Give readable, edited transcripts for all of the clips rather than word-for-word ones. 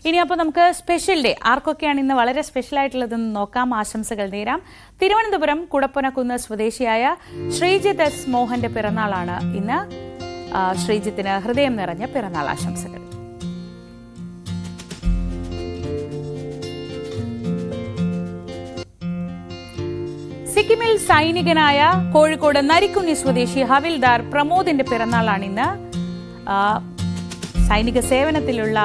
ഇനി അപ്പോൾ നമുക്ക് സ്പെഷ്യൽ ഡേ ആർക്കൊക്കെയാണ് ഇന്ന് വളരെ സ്പെഷ്യൽ ആയിട്ടുള്ളതെന്ന് നോക്കാം. ആശംസകൾ നേരാം. തിരുവനന്തപുരം കുടപ്പനക്കുന്ന് സ്വദേശിയായ ശ്രീജിത്ത് എസ് മോഹന്റെ പിറന്നാളാണ് ഇന്ന്. ശ്രീജിത്തിന് ഹൃദയം നിറഞ്ഞ പിറന്നാൾ ആശംസകൾ. സിക്കിമിൽ സൈനികനായ കോഴിക്കോട് നരിക്കുന്നി സ്വദേശി ഹവിൽദാർ പ്രമോദിന്റെ പിറന്നാളാണ് ഇന്ന്. സൈനിക സേവനത്തിലുള്ള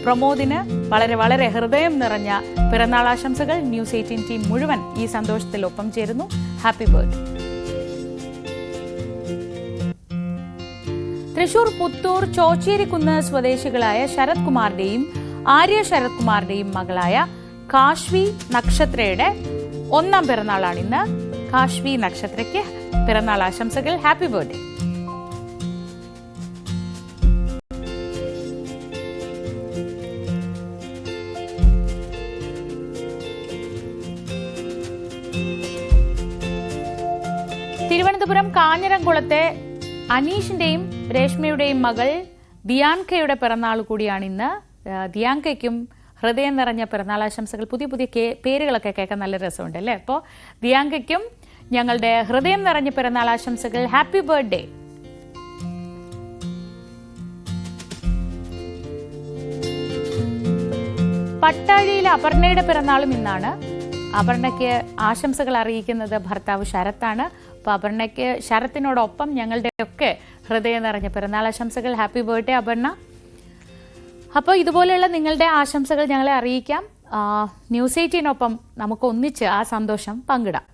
പ്രമോദിന് വളരെ വളരെ ഹൃദയം നിറഞ്ഞ പിറന്നാൾ ആശംസകൾ. ന്യൂസ് 18 ടീം മുഴുവൻ ഈ സന്തോഷത്തിൽ ഒപ്പം ചേരുന്നു. Happy birthday. തൃശൂർ പുത്തൂർ ചോച്ചേരിക്കുന്ന് സ്വദേശികളായ ശരത് കുമാറിന്റെയും ആര്യ ശരത് കുമാറിന്റെയും മകളായ കാശ്വി നക്ഷത്രയുടെ 1ാം പിറന്നാളാണ് ഇന്ന്. കാശ്വി നക്ഷത്രയ്ക്ക് പിറന്നാൾ ആശംസകൾ. Happy birthday. തിരുവനന്തപുരം കാഞ്ഞിരംകുളത്തെ അനീഷിന്റെയും രേഷ്മയുടെയും മകൾ ദിയാൻകയുടെ പിറന്നാൾ കൂടിയാണ് ഇന്ന്. ദിയാൻകയ്ക്കും ഹൃദയം നിറഞ്ഞ പിറന്നാൾ ആശംസകൾ. പുതിയ പുതിയ പേരുകളൊക്കെ കേൾക്കാൻ നല്ല രസമുണ്ട് അല്ലേ? അപ്പോൾ ദിയാൻകയ്ക്കും ഞങ്ങളുടെ ഹൃദയം നിറഞ്ഞ പിറന്നാൾ ആശംസകൾ. Happy birthday. പട്ടാഴിയിലെ അപർണയുടെ പിറന്നാളും ഇന്നാണ്. അപർണയ്ക്ക് ആശംസകൾ അറിയിക്കുന്നത് ഭർത്താവ് ശരത്താണ്. അപ്പോൾ അപർണയ്ക്ക് ശരത്തിനോടൊപ്പം ഞങ്ങളുടെയൊക്കെ ഹൃദയം നിറഞ്ഞ പിറന്നാൾ ആശംസകൾ. Happy birthday Aparna. അപ്പോൾ ഇതുപോലെയുള്ള നിങ്ങളുടെ ആശംസകൾ ഞങ്ങളെ അറിയിക്കാം. ന്യൂസ് 18 നമുക്ക് ഒന്നിച്ച് ആ സന്തോഷം പങ്കിടാം.